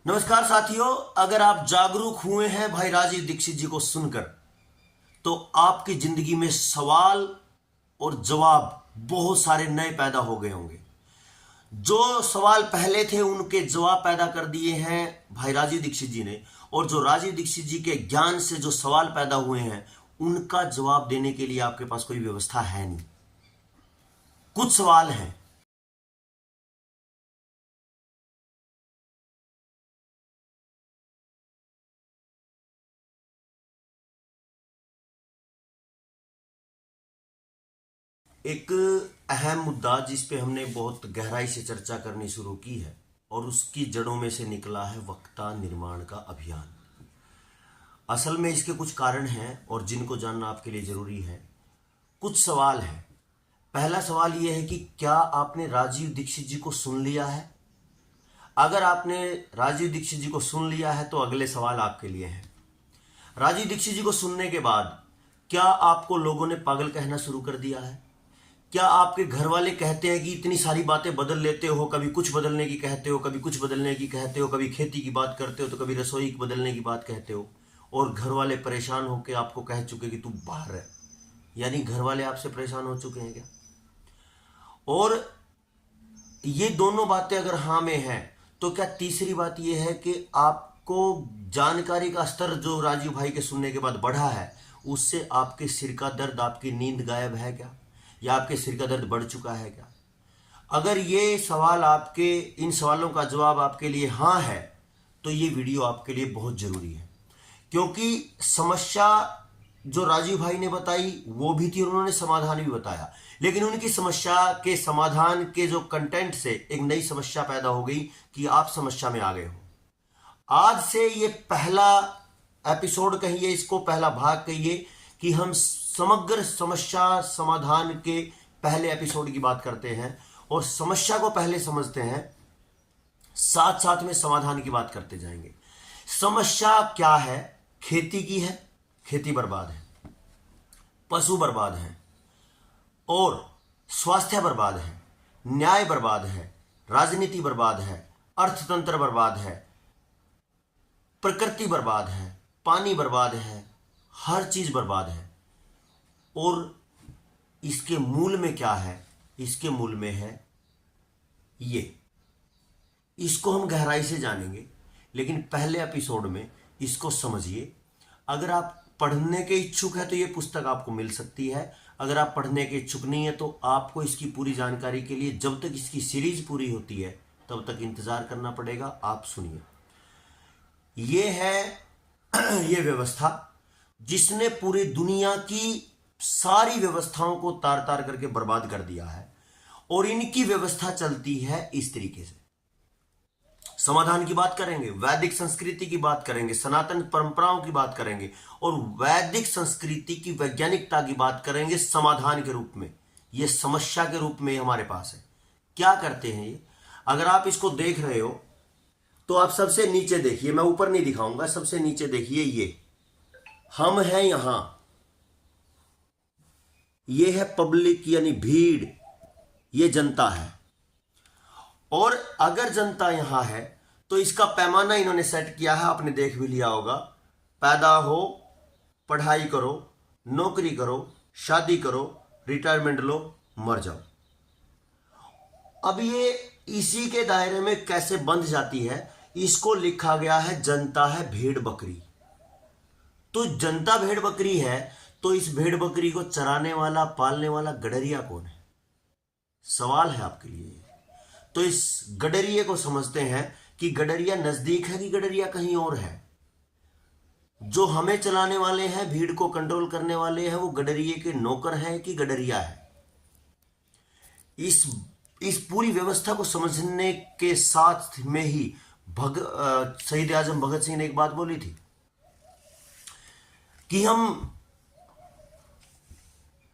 नमस्कार साथियों, अगर आप जागरूक हुए हैं भाई राजीव दीक्षित जी को सुनकर, तो आपकी जिंदगी में सवाल और जवाब बहुत सारे नए पैदा हो गए होंगे। जो सवाल पहले थे उनके जवाब पैदा कर दिए हैं भाई राजीव दीक्षित जी ने, और जो राजीव दीक्षित जी के ज्ञान से जो सवाल पैदा हुए हैं उनका जवाब देने के लिए आपके पास कोई व्यवस्था है नहीं। कुछ सवाल हैं। एक अहम मुद्दा जिस पे हमने बहुत गहराई से चर्चा करनी शुरू की है और उसकी जड़ों में से निकला है वक्ता निर्माण का अभियान। असल में इसके कुछ कारण हैं और जिनको जानना आपके लिए जरूरी है। कुछ सवाल हैं। पहला सवाल यह है कि क्या आपने राजीव दीक्षित जी को सुन लिया है? अगर आपने राजीव दीक्षित जी को सुन लिया है तो अगले सवाल आपके लिए हैं। राजीव दीक्षित जी को सुनने के बाद क्या आपको लोगों ने पागल कहना शुरू कर दिया है? क्या आपके घर वाले कहते हैं कि इतनी सारी बातें बदल लेते हो, कभी कुछ बदलने की कहते हो, कभी कुछ बदलने की कहते हो, कभी खेती की बात करते हो तो कभी रसोई की बदलने की बात कहते हो, और घर वाले परेशान होकर आपको कह चुके कि तू बाहर है, यानी घर वाले आपसे परेशान हो चुके हैं क्या? और ये दोनों बातें अगर हाँ में हैं तो क्या तीसरी बात यह है कि आपको जानकारी का स्तर जो राजीव भाई के सुनने के बाद बढ़ा है उससे आपके सिर का दर्द, आपकी नींद गायब है क्या, या आपके सिर का दर्द बढ़ चुका है क्या? अगर ये सवाल आपके, इन सवालों का जवाब आपके लिए हाँ है तो ये वीडियो आपके लिए बहुत जरूरी है, क्योंकि समस्या जो राजीव भाई ने बताई वो भी थी, उन्होंने समाधान भी बताया, लेकिन उनकी समस्या के समाधान के जो कंटेंट से एक नई समस्या पैदा हो गई कि आप समस्या में आ गए हो। आज से ये पहला एपिसोड कहिए, इसको पहला भाग कहिए, कि हम समग्र समस्या समाधान के पहले एपिसोड की बात करते हैं और समस्या को पहले समझते हैं, साथ साथ में समाधान की बात करते जाएंगे। समस्या क्या है? खेती की है, खेती बर्बाद है, पशु बर्बाद है, और स्वास्थ्य बर्बाद है, न्याय बर्बाद है, राजनीति बर्बाद है, अर्थतंत्र बर्बाद है, प्रकृति बर्बाद है, पानी बर्बाद है, हर चीज बर्बाद है। और इसके मूल में क्या है? इसके मूल में है ये। इसको हम गहराई से जानेंगे, लेकिन पहले एपिसोड में इसको समझिए। अगर आप पढ़ने के इच्छुक है तो ये पुस्तक आपको मिल सकती है। अगर आप पढ़ने के इच्छुक नहीं है तो आपको इसकी पूरी जानकारी के लिए जब तक इसकी सीरीज पूरी होती है तब तक इंतजार करना पड़ेगा। आप सुनिए। ये है ये व्यवस्था जिसने पूरी दुनिया की सारी व्यवस्थाओं को तार तार करके बर्बाद कर दिया है, और इनकी व्यवस्था चलती है इस तरीके से। समाधान की बात करेंगे, वैदिक संस्कृति की बात करेंगे, सनातन परंपराओं की बात करेंगे, और वैदिक संस्कृति की वैज्ञानिकता की बात करेंगे समाधान के रूप में। यह समस्या के रूप में हमारे पास है। क्या करते हैं ये? अगर आप इसको देख रहे हो तो आप सबसे नीचे देखिए, मैं ऊपर नहीं दिखाऊंगा, सबसे नीचे देखिए। ये हम हैं यहां, ये है पब्लिक यानी भीड़, ये जनता है। और अगर जनता यहां है तो इसका पैमाना इन्होंने सेट किया है, आपने देख भी लिया होगा। पैदा हो, पढ़ाई करो, नौकरी करो, शादी करो, रिटायरमेंट लो, मर जाओ। अब ये इसी के दायरे में कैसे बंध जाती है, इसको लिखा गया है जनता है भेड़ बकरी। तो जनता भेड़ बकरी है तो इस भेड़ बकरी को चराने वाला, पालने वाला गडरिया कौन है? सवाल है आपके लिए। तो इस गडरिये को समझते हैं कि गडरिया नजदीक है कि गडरिया कहीं और है। जो हमें चलाने वाले हैं, भीड़ को कंट्रोल करने वाले हैं, वो गडरिये के नौकर हैं कि गडरिया है? इस पूरी व्यवस्था को समझने के साथ में ही शहीद आजम भगत सिंह ने एक बात बोली थी कि हम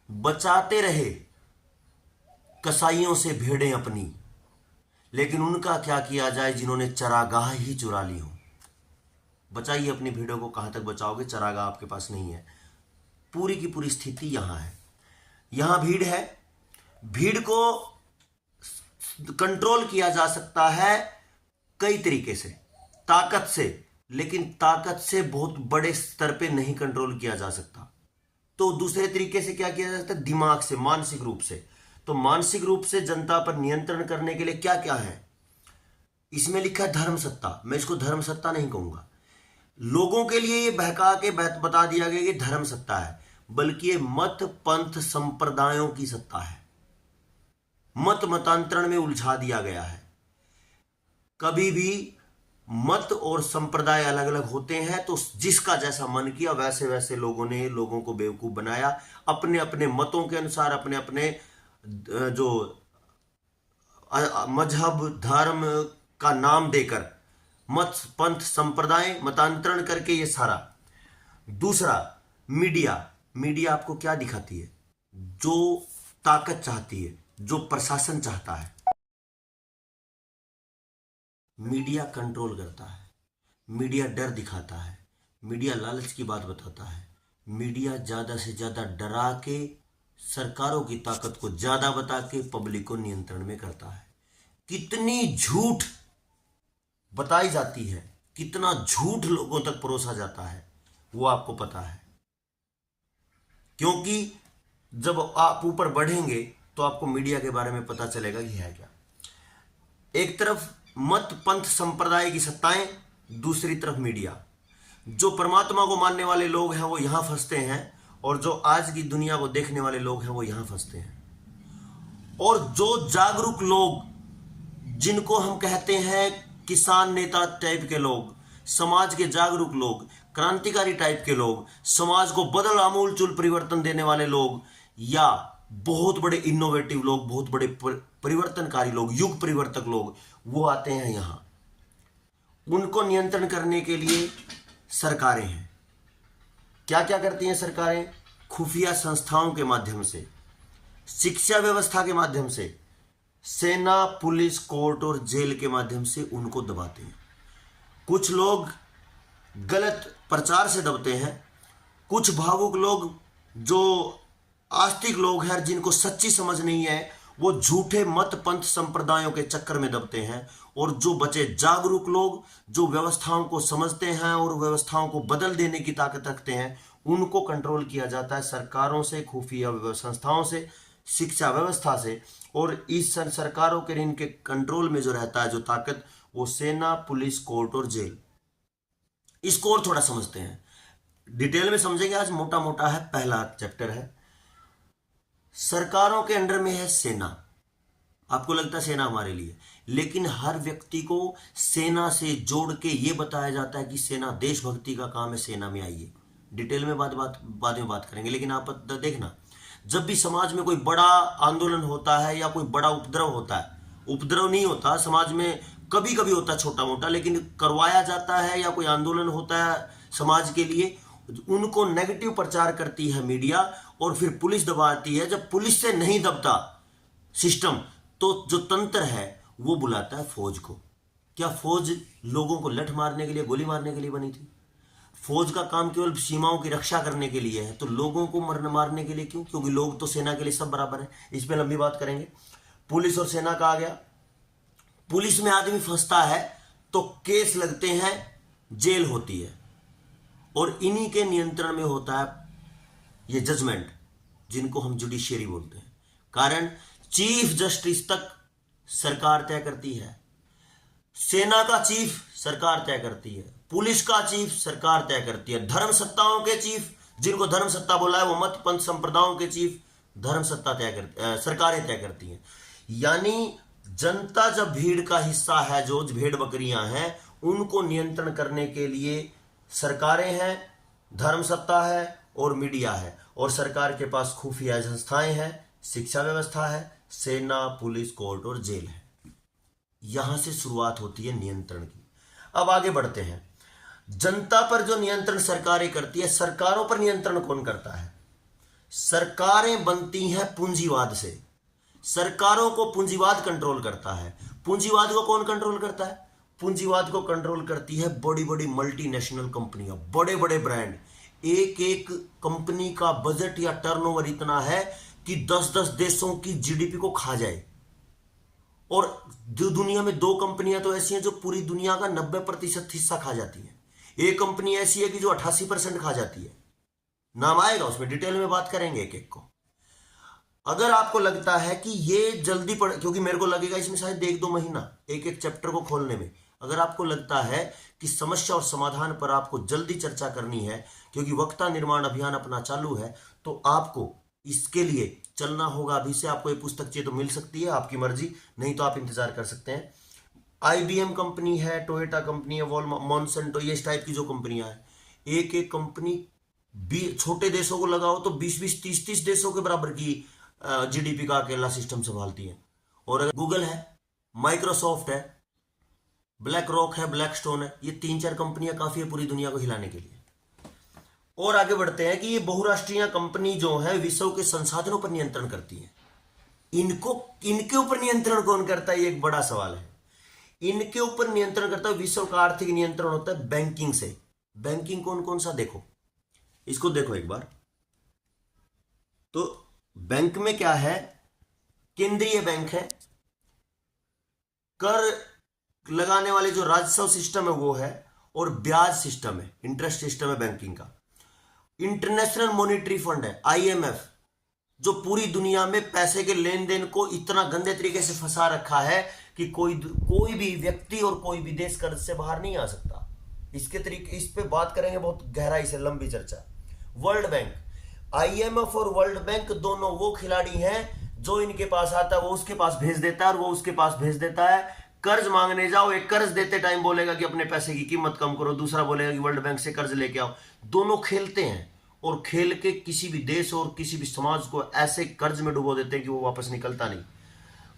बचाते रहे कसाईयों से भेड़ें अपनी, लेकिन उनका क्या किया जाए जिन्होंने चरागाह ही चुरा ली हो। बचाइए अपनी भीड़ों को, कहां तक बचाओगे? चरागाह आपके पास नहीं है। पूरी की पूरी स्थिति यहां है। यहां भीड़ है, भीड़ को कंट्रोल किया जा सकता है कई तरीके से। ताकत से, लेकिन ताकत से बहुत बड़े स्तर पे नहीं कंट्रोल किया जा सकता। तो दूसरे तरीके से क्या किया जा सकता है? दिमाग से, मानसिक रूप से। तो मानसिक रूप से जनता पर नियंत्रण करने के लिए क्या क्या है? इसमें लिखा है धर्म सत्ता। मैं इसको धर्म सत्ता नहीं कहूंगा, लोगों के लिए ये बहका के बता दिया गया कि धर्म सत्ता है, बल्कि ये मत पंथ संप्रदायों की सत्ता है। मत मतांतरण में उलझा दिया गया है। कभी भी मत और संप्रदाय अलग अलग होते हैं, तो जिसका जैसा मन किया वैसे वैसे लोगों ने लोगों को बेवकूफ बनाया, अपने अपने मतों के अनुसार, अपने अपने जो मजहब धर्म का नाम देकर मत पंथ संप्रदाय मतांतरण करके ये सारा। दूसरा, मीडिया। मीडिया आपको क्या दिखाती है? जो ताकत चाहती है, जो प्रशासन चाहता है, मीडिया कंट्रोल करता है। मीडिया डर दिखाता है, मीडिया लालच की बात बताता है, मीडिया ज्यादा से ज्यादा डरा के सरकारों की ताकत को ज्यादा बता के पब्लिक को नियंत्रण में करता है। कितनी झूठ बताई जाती है, कितना झूठ लोगों तक परोसा जाता है, वो आपको पता है। क्योंकि जब आप ऊपर बढ़ेंगे तो आपको मीडिया के बारे में पता चलेगा कि है क्या। एक तरफ मत पंथ संप्रदाय की सत्ताएं, दूसरी तरफ मीडिया। जो परमात्मा को मानने वाले लोग हैं वो यहां फंसते हैं, और जो आज की दुनिया को देखने वाले लोग हैं वो यहां फंसते हैं। और जो जागरूक लोग, जिनको हम कहते हैं किसान नेता टाइप के लोग, समाज के जागरूक लोग, क्रांतिकारी टाइप के लोग, समाज को बदल आमूल चूल परिवर्तन देने वाले लोग, या बहुत बड़े इनोवेटिव लोग, बहुत बड़े परिवर्तनकारी लोग, युग परिवर्तक लोग, वो आते हैं यहां। उनको नियंत्रण करने के लिए सरकारें हैं। क्या क्या करती हैं सरकारें? खुफिया संस्थाओं के माध्यम से, शिक्षा व्यवस्था के माध्यम से, सेना पुलिस कोर्ट और जेल के माध्यम से उनको दबाते हैं। कुछ लोग गलत प्रचार से दबते हैं, कुछ भावुक लोग, जो आस्तिक लोग हैं जिनको सच्ची समझ नहीं है, वो झूठे मत पंथ संप्रदायों के चक्कर में दबते हैं। और जो बचे जागरूक लोग, जो व्यवस्थाओं को समझते हैं और व्यवस्थाओं को बदल देने की ताकत रखते हैं, उनको कंट्रोल किया जाता है सरकारों से, खुफिया संस्थाओं से, शिक्षा व्यवस्था से। और इस सरकारों के इनके कंट्रोल में जो रहता है, जो ताकत, वो सेना पुलिस कोर्ट और जेल। इसको और थोड़ा समझते हैं, डिटेल में समझेंगे आज। मोटा मोटा है, पहला चैप्टर है। सरकारों के अंडर में है सेना। आपको लगता है सेना हमारे लिए, लेकिन हर व्यक्ति को सेना से जोड़ के ये बताया जाता है कि सेना देशभक्ति का काम है, सेना में आइए। डिटेल में बाद में बात करेंगे। लेकिन आप देखना, जब भी समाज में कोई बड़ा आंदोलन होता है या कोई बड़ा उपद्रव होता है, उपद्रव नहीं होता समाज में, कभी कभी होता है छोटा मोटा, लेकिन करवाया जाता है, या कोई आंदोलन होता है समाज के लिए, उनको नेगेटिव प्रचार करती है मीडिया, और फिर पुलिस दबाती है। जब पुलिस से नहीं दबता सिस्टम, तो जो तंत्र है वो बुलाता है फौज को। क्या फौज लोगों को लठ मारने के लिए, गोली मारने के लिए बनी थी? फौज का काम केवल सीमाओं की रक्षा करने के लिए है, तो लोगों को मारने के लिए क्यों? क्योंकि लोग तो सेना के लिए सब बराबर है। इस पे लंबी बात करेंगे। पुलिस और सेना का आ गया। पुलिस में आदमी फंसता है तो केस लगते हैं, जेल होती है, और इन्हीं के नियंत्रण में होता है ये जजमेंट, जिनको हम जुडिशियरी बोलते हैं। कारण चीफ जस्टिस तक सरकार तय करती है, सेना का चीफ सरकार तय करती है, पुलिस का चीफ सरकार तय करती है, धर्म सत्ताओं के चीफ, जिनको धर्म सत्ता बोला है, वो मत पंथ संप्रदायों के चीफ धर्म सत्ता सरकारें तय करती हैं। यानी जनता जब भीड़ का हिस्सा है, जो भेड़ बकरियां हैं, उनको नियंत्रण करने के लिए सरकारें हैं, धर्म सत्ता है और मीडिया है, और सरकार के पास खुफिया संस्थाएं हैं, शिक्षा व्यवस्था है, सेना पुलिस कोर्ट और जेल है। यहां से शुरुआत होती है नियंत्रण की। अब आगे बढ़ते हैं। जनता पर जो नियंत्रण सरकारें करती है, सरकारों पर नियंत्रण कौन करता है? सरकारें बनती हैं पूंजीवाद से। सरकारों को पूंजीवाद कंट्रोल करता है। पूंजीवाद को कौन कंट्रोल करता है? पूंजीवाद को कंट्रोल करती है बड़ी बड़ी मल्टीनेशनल कंपनियां, बड़े बड़े ब्रांड। एक एक कंपनी का बजट या टर्नओवर इतना है कि 10-10 देशों की जीडीपी को खा जाए। और जो दुनिया में दो कंपनियां तो ऐसी हैं जो पूरी दुनिया का 90% हिस्सा खा जाती हैं। एक कंपनी ऐसी है कि जो 88% खा जाती है। नाम आएगा उसमें, डिटेल में बात करेंगे एक एक को। अगर आपको लगता है कि ये जल्दी पढ़, क्योंकि मेरे को लगेगा इसमें शायद 1-2 महीना एक एक चैप्टर को खोलने में, अगर आपको लगता है कि समस्या और समाधान पर आपको जल्दी चर्चा करनी है क्योंकि वक्ता निर्माण अभियान अपना चालू है, तो आपको इसके लिए चलना होगा। अभी से आपको ये पुस्तक चाहिए तो मिल सकती है, आपकी मर्जी, नहीं तो आप इंतजार कर सकते हैं। IBM कंपनी है, टोयोटा कंपनी है, मॉन्सेंटो, ये इस टाइप की जो कंपनियां हैं, एक एक कंपनी छोटे देशों को लगाओ तो 20-20, 30-30 देशों के बराबर की GDP का अकेला सिस्टम संभालती है। और अगर गूगल है, माइक्रोसॉफ्ट है, ब्लैक रॉक है, ब्लैक स्टोन है, ये 3-4 कंपनियां काफी है पूरी दुनिया को हिलाने के लिए। और आगे बढ़ते हैं कि ये बहुराष्ट्रीय कंपनी जो है विश्व के संसाधनों पर नियंत्रण करती है। इनके ऊपर नियंत्रण कौन करता है, ये एक बड़ा सवाल है। इनके ऊपर नियंत्रण करता है विश्व का आर्थिक नियंत्रण होता है बैंकिंग से। बैंकिंग कौन कौन सा, देखो इसको देखो एक बार। तो बैंक में क्या है, केंद्रीय बैंक है, कर लगाने वाले जो राजस्व सिस्टम है वो है, और ब्याज सिस्टम है, इंटरेस्ट सिस्टम है बैंकिंग का। इंटरनेशनल मॉनिटरी फंड है IMF, जो पूरी दुनिया में पैसे के लेन देन को इतना गंदे तरीके से फंसा रखा है कि कोई भी व्यक्ति और कोई भी देश कर्ज से बाहर नहीं आ सकता। इसके तरीके, इस पे बात करेंगे बहुत गहराई से, लंबी चर्चा। वर्ल्ड बैंक, IMF और वर्ल्ड बैंक दोनों वो खिलाड़ी हैं जो इनके पास आता है वो उसके पास भेज देता है और वो उसके पास भेज देता है। कर्ज मांगने जाओ, एक कर्ज देते टाइम बोलेगा कि अपने पैसे की कीमत कम करो, दूसरा बोलेगा कि वर्ल्ड बैंक से कर्ज लेके आओ। दोनों खेलते हैं और खेल के किसी भी देश और किसी भी समाज को ऐसे कर्ज में डुबो देते हैं कि वो वापस निकलता नहीं।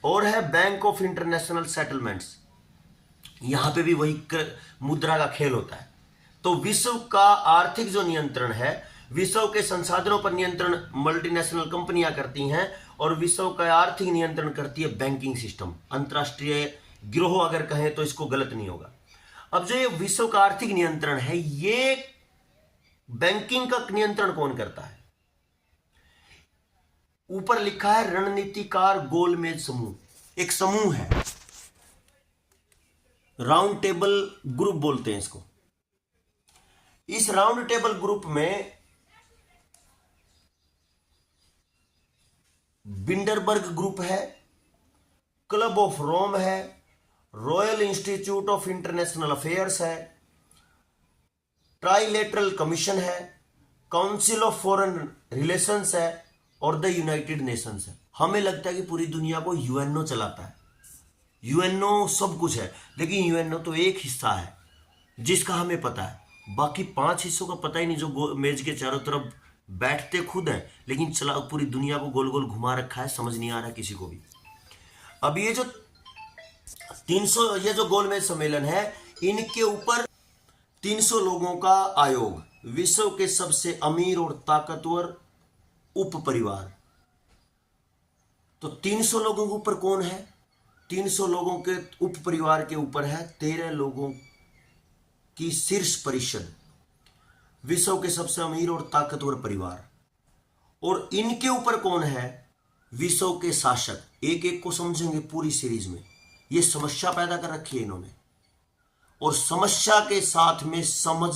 और है बैंक ऑफ इंटरनेशनल सेटलमेंट्स, यहां पे भी वही मुद्रा का खेल होता है। तो विश्व का आर्थिक जो नियंत्रण है, विश्व के संसाधनों पर नियंत्रण मल्टीनेशनल कंपनियां करती हैं, और विश्व का आर्थिक नियंत्रण करती है बैंकिंग सिस्टम, अंतरराष्ट्रीय गिरोह अगर कहें तो इसको गलत नहीं होगा। अब जो ये विश्व का आर्थिक नियंत्रण है, ये बैंकिंग का नियंत्रण कौन करता है? ऊपर लिखा है रणनीतिकार गोलमेज समूह, एक समूह है, राउंड टेबल ग्रुप बोलते हैं इसको। इस राउंड टेबल ग्रुप में बिंडरबर्ग ग्रुप है, क्लब ऑफ रोम है, royal institute of international affairs है, ट्राइलेटरल कमीशन है, काउंसिल ऑफ फॉरेन रिलेशंस है, और द यूनाइटेड नेशंस है। हमें लगता है कि पूरी दुनिया को UNO चलाता है, UNO सब कुछ है, लेकिन UNO तो एक हिस्सा है जिसका हमें पता है, बाकी 5 हिस्सों का पता ही नहीं, जो मेज के चारों तरफ बैठते खुद हैं लेकिन चला पूरी दुनिया को गोल गोल घुमा रखा है, समझ नहीं आ रहा किसी को भी। अब ये जो 300, ये जो गोलमेज सम्मेलन है, इनके ऊपर 300 लोगों का आयोग, विश्व के सबसे अमीर और ताकतवर उप परिवार। तो 300 लोगों के ऊपर कौन है? 300 लोगों के उप परिवार के ऊपर है 13 लोगों की शीर्ष परिषद, विश्व के सबसे अमीर और ताकतवर परिवार। और इनके ऊपर कौन है? विश्व के शासक। एक एक को समझेंगे पूरी सीरीज में। यह समस्या पैदा कर रखी है इन्होंने, और समस्या के साथ में समझ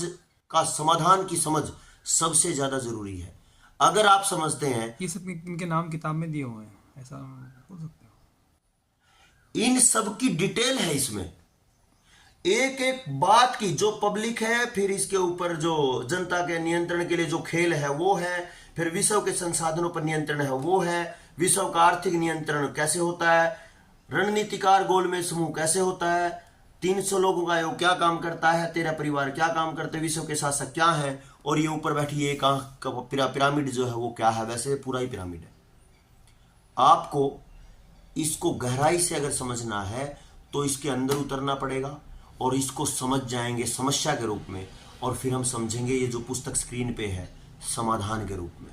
का समाधान की समझ सबसे ज्यादा जरूरी है। अगर आप समझते हैं, ये सब इनके नाम किताब में दिए हुए हैं, ऐसा बोल सकते हो? इन सब की डिटेल है इसमें, एक एक बात की, जो पब्लिक है, फिर इसके ऊपर जो जनता के नियंत्रण के लिए जो खेल है वो है, फिर विश्व के संसाधनों पर नियंत्रण है वो है, विश्व का आर्थिक नियंत्रण कैसे होता है, रणनीतिकार गोलमेज समूह कैसे होता है, 300 लोगों का आयोग क्या काम करता है, 13 परिवार क्या काम करते हैं, विश्व के शासक क्या है, और ये ऊपर बैठी एक आंख का पिरामिड जो है वो क्या है। वैसे पूरा ही पिरामिड है। आपको इसको गहराई से अगर समझना है तो इसके अंदर उतरना पड़ेगा, और इसको समझ जाएंगे समस्या के रूप में, और फिर हम समझेंगे ये जो पुस्तक स्क्रीन पे है समाधान के रूप में।